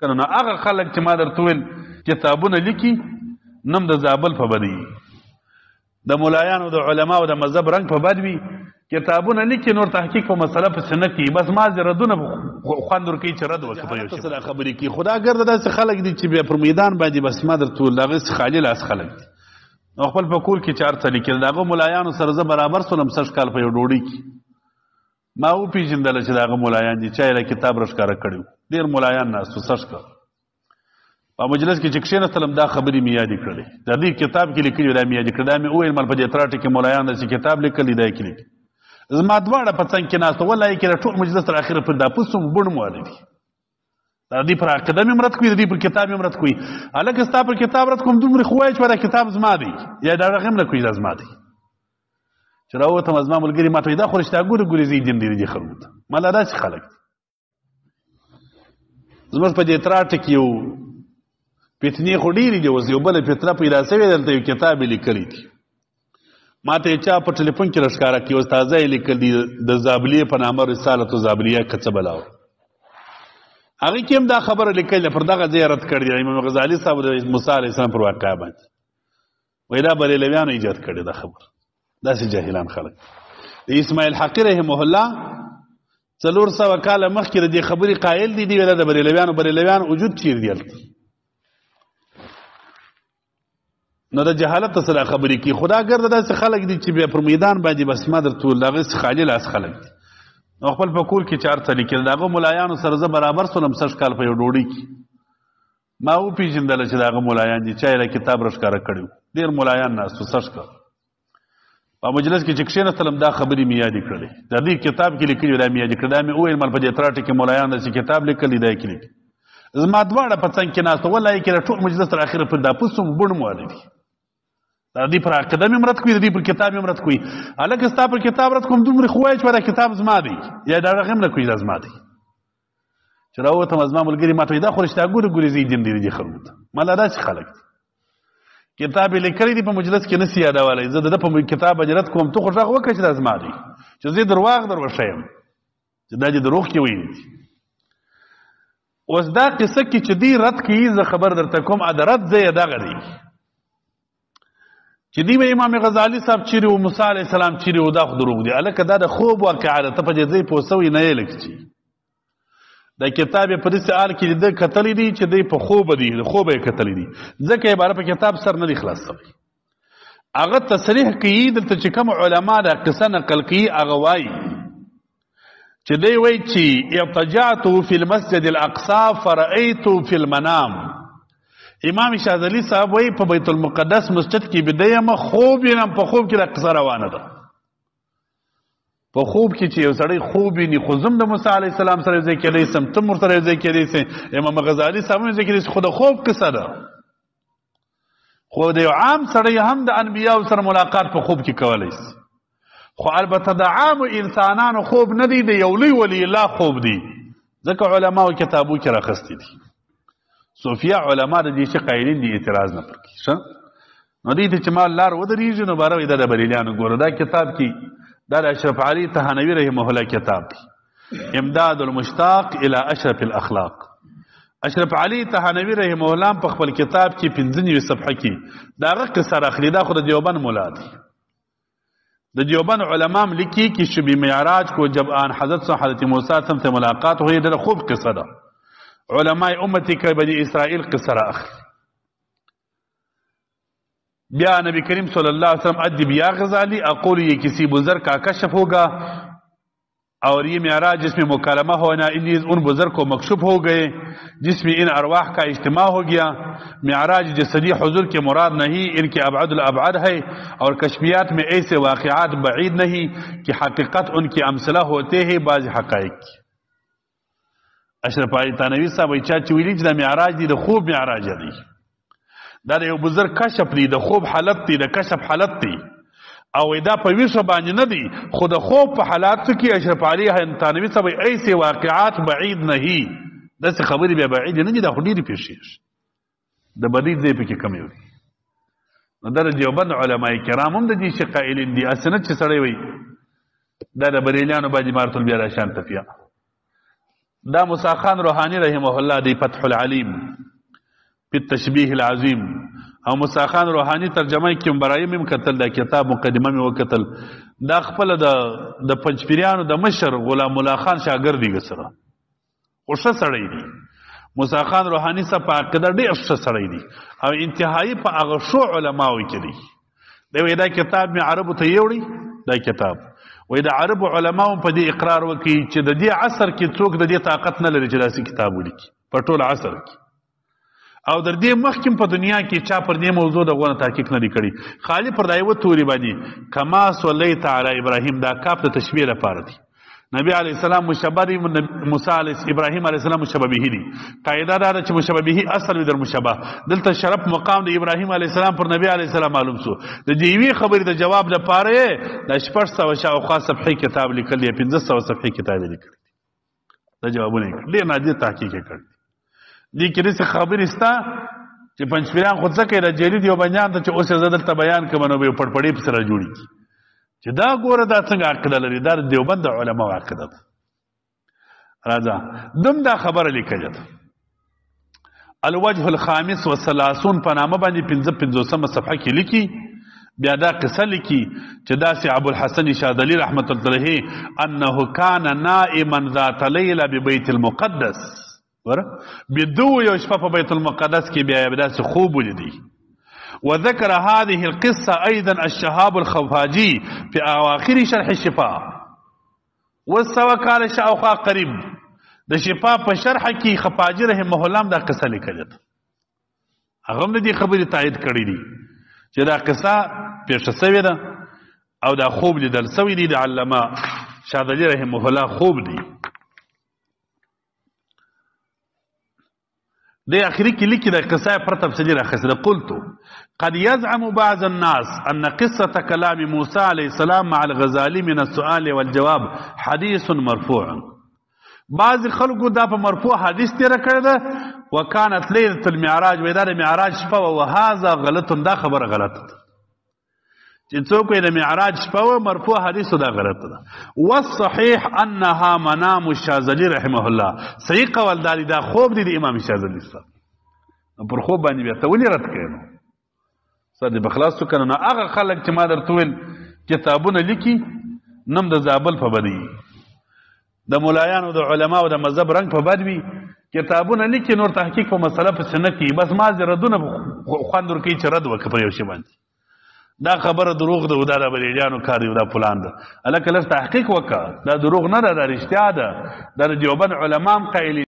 کنه نو هغه خلک چې ما درته ویل کتابونه لیکي نم د زابل په بدی د مولایانو د علماو د مذهب رنګ په بد وي کتابونه لیکي نور تحقیق په مسله پسې نه کوي بس ما ردونه خوند ورکوي چې رد وکړي په یو شي خبرې کوي خو دا ګرده داسې خلک دي چې بیا پر میدان باندې بس ما درته ویل هغه خالي لاس خلک دي نو خپل په کور کې چار څه لیکل د هغه مولایانو سره زه برابر سولم سږ کال په یو ډوډۍ کې ما وپېژندله چې د هغه مولایان دي چا یې له کتاب راښکاره کړي ډېر مولایان ناست وو سږ کال په مجلس کې چې کښېنستلم دا خبرې مې یادې کړې د دې کتاب کې لیکلي دا مې یادې کړې دا مې وویل مال په دې تراټې کې مولایان داسې کتاب لیکلی دا یې کې لیکي زما دواړه په څنګ کې ناست والله یې کې د ټول مجلس تر اخره پورې دا پوس هم بڼ مواله دي دا دې پر عقیده مې رد کوي د دې پر کتاب مې رد کوي هلکه ستا پر کتاب رد کوم دومره خو وایه چې دا کتاب زما دی یا دا هغه هم نه کوي دا زما دی چې راووتم زما ملګري ما ته وایي دا خو رښتیا ګورې ګورې زه یې دیم دې خلکو ته مالا داسې خلک دي زموږ په دې تراټه کې یو فتنې خو ډېرې دي اوس یو بله فتنه پیدا سوې دلته یو کتاب یې لیکلی دي ما ته یې چا په ټلیفون کې راښکاره کړي اوس تازه یې لیکل دي د زابلیې په نامه رسالة زابلیه که څه بلا وه هغې کې هم دا خبره لیکلې پر دغه ځای رد کړې ده امام غزالي صاحب د موسی علیه السلام پر واقعه باندې وایي دا بریلویانو ایجاد کړې دا خبره داسې جاهلان خلک د اسماعیل حقي رحمه الله 400 کاله مخکې د دې خبرې قایل دي دی ویله د بریلویان وجود چیر دی هلته نو د جهالت سره خبرې کوي خدا ګرده داسې خلک دي چې بیا پر میدان باندې بس ما درته ویل د هغې خالي لاس خلک دي نو خپل په کور کې چار څه لیکل د هغه مولایانو سره زه برابر سولم سږ کال په یو ډوډۍ کې ما وپېژندله چې د هغه مولایان دي چا یې له کتاب راښکاره کړي وو ډېر مولایان ناست وو سږ کال په مجلس کې چې کښېنستلم دا خبرې مې یادې کړې د دې کتاب کې لیکلي دا مې یادې کړې دا مې وویل مال په دې تراټې کې مولایان داسې کتاب لیکلی دا یې کې لیکي زما دواړه په څنګ کې ناست والله یې کې د ټول مجلس تر اخره پورې دا پوس هم بڼ مواله دي د دې پر عقیده مې رد کوي د دې پر کتاب مې رد کوي هلکه ستا پر کتاب رد کوم دومره خو وایه چې دا کتاب زما دی یا د هغه هم نه کوي دا زما دی چې راووتم زما ملګري ما ته وایي دا خو رښتیا ګورې ګورې زه یې دیم دی دې خلکو ته مالا داسې خلک دي کتاب یې لیکلی دی په مجلس کې نسي یادولی زه د ده په کتاب باندې رد کوم ته خو غږ وکړه چې دا زما دی چې زه درواغ در وښیم چې دا دې دروغ کې ویلي دي اوس دا قصه کې چې دی رد کوي زه خبر درته کوم د رد ځای یې دغه دی چې دی به امام غزالي صاحب چیرې و موسی علیه السلام چیرې و دا خو دروغ دی هلکه دا د خوب واقعه ده ته په دې ځای پوه سوی نه یې لکه چې دا کتاب یې په داسې حال کې ده کتلی دی چې دی په خوبه دی د خوبه یې کتلی دی ځکه یې باره په کتاب سر نه دی خلاص سوی هغه تصریح کوي دلته چې کوم علما دا قصه نقل کوي هغه وایي چې دی وایي چې اضطجعت فی المسجد الاقصی فرأیت فی المنام امام شاذلی صاحب وایي په بیت المقدس مسجد کې بیده یم خوب وینم په خوب کې دا قصه روانه ده په خوب کې چې یو سړی خوب ویني خو زه هم د موسی علیه السلام سره یو ځای کېدی سم ته هم ورسره یو ځای کېدی سې امام غزالي صاحب هم یو ځای کېدی سي خو د خوب قصه ده خو د یو عام سړی هم د انبیاو سره ملاقات په خوب کې کولی سي خو البته د عامو انسانانو خوب نه دی د یو لوی ولی الله خوب دی ځکه علماو کتابو کې راخستی دي صوفیه علما د دې چې قایلین دي اعتراض نه پر کوي نو دې ته چې ما لار ودرېږي نو باره وایي دا د بریلیانو ګوره دا کتاب کې دا د اشرف علي تهانوي رحمه الله کتاب دی امداد المشتاق الى اشرف الاخلاق اشرف علي تهانوي رحمه الله په خپل کتاب کې 95 صفحه کې دا هغه قصه راخلي دا خو د دیوبند مولا دی د دیوبند علما هم لیکي چې شب معراج کو جب آن حضرت موسی سے ملاقات ہوئی دا خوب قصه ده علماء امتی که بنی اسرائیل قصه را اخلی بیا نبی کریم صلی اللہ علیہ وسلم ادب یا غزالی اقول یہ کسی بزرگ کا کشف ہوگا اور یہ معراج جس میں مکالمہ ہونا ان بزرگ کو مکشوف ہو گئے جس میں ان ارواح کا اجتماع ہو گیا معراج جسدی حضور کے مراد نہیں ان کے ابعد الابعاد ہے اور کشفیات میں ایسے واقعات بعید نہیں کہ حقیقت ان کی امثلہ ہوتے ہیں بعض حقائق کی اشرف علي تهانوي صاحب وایي چا چې ویلي چې دا معراج دی د خوب معراج دی دا د یو بزرګ کشف دی د خوب حالت دی د کشف حالت دی او دا په ویښه باندې نه دی خو د خوب په حالاتو کې اشرف علي تهانوي صاحب وایي ایسې واقعات بعید نہیں داسې خبرې بیا بعید نه دي دا خو ډېرې پېښېږي د بدۍ ځای پکې کم وي نو دا د دیوبند علما کرام هم د دې شي قایلین دي هسې نه چې سړی وایي دا د بریلیانو باندې مارتل بیا را شان تفیا دا موسی خان روحانی رحمه الله دی فتح العلیم فی التشبیه العظیم او موسی خان روحانی ترجمه کې برایم هم کتل دا کتاب مقدمه مې وکتل دا خپل د پنځپیریانو د مشر غلام الله خان شاګرد دی سره او ښه سړی دی موسی خان روحانی سره په عقیده ډېر ښه سړی دی او انتهایی په هغه شو علماو کې دی دی دا کتاب مې عربو ته یوړی دا کتاب وای د عربو علماو په دې اقرار وکړي چې د دې عصر کې څوک د دې طاقت نه لري چې داسې کتاب ولیکي په ټول عصر کې او در دې مخکې په دنیا کې چا پر دې موضوع دغونه تحقیق نه دی کړی خالي پر دا یوه توري باندې کما صلیت علی ابراهیم دا کاف د تشبیه لپاره دی نبی علیه السلام مشبه دی ابراهیم علیه السلام مشبه به دی قاعده دا ده چې مشبه به اصل وي در مشبه دلته شرف مقام د ابراهیم علیه السلام پر نبی علیه السلام معلوم شو د دې یوې خبرې د جواب لپاره د 600 شاوخوا صفحې کتاب لیکل دی 1500 صفحې کتاب لیکل دا جوابونه ډېر نادر تحقیق کړ دې کې داسې خبرې شته چې پنځپیران خو څه کوي د جریدې یو بنیان ته چې اوس یې زه دلته بیان کوم نو به یې پړپړې پسې راجوړېږي چې دا ګوره دا څنګه عقیده لري دا د دیوبند د علماو عقیده ده راځه دم دا خبره لیکلې ده الوجه الخامس والثلاثون په نامه باندې 55 صفحه کې لیکي بیا دا قصه لیکي چې داسې ابوالحسن شاذلي رحمة الله علیه انه کان نائما ذات لیله ببیت المقدس بدو یو شپه په بیت المقدس کې بیا داسې خوب ولیدی وذكر هذه القصة أيضا الشهاب الخفاجي في أواخر شرح الشفاء والسوا قال شاوخا قريب د شفاء په شرح کې خفاجي رحمه الله دا قصه لیکلې هغه هم دې خبرې تایید کړې دي چې دا قصه پیښه شوې ده او دا خوب لیدل شوی دی د علامه شاذلي رحمه الله خوب دی دي آخری کې لیکي د قصه پر تفصیل راخسته قلت قد يزعم بعض الناس ان قصه كلام موسى عليه السلام مع الغزالي من السؤال والجواب حديث مرفوع بعض خلکو دا په مرفوع حدیث تیر کړی ده وكانت ليله المعراج ودا د معراج شپه وهذا غلط دا خبره غلطه ده چې څوک یې د معراج شپه مرفوع حدیث دا غلط ده والصحيح انها منام الشاذلي رحمه الله صحیح قول دا خوب دی د امام شاذلي صاحب پر خوب باندې بیا ته ولې رد کړې نو سر دې بخلاص وکړه نو هغه خلک چې ما درته ویل کتابونه لیکي نم د زابل په بدی د مولایانو د علماو د مذهب رنګ په بد وي کتابونه لیکي نور تحقیق په مسله پسې نه کوي بس ما ردونه خوند ورکوي چې رد وکړه په یو شي باندې دا خبره دروغ ده دا د بریلیانو کار دی دا پلان ده هلکه لږ تحقیق وکړه دا دروغ نه ده دا رښتیا ده دا د دیوبند علما هم قایلي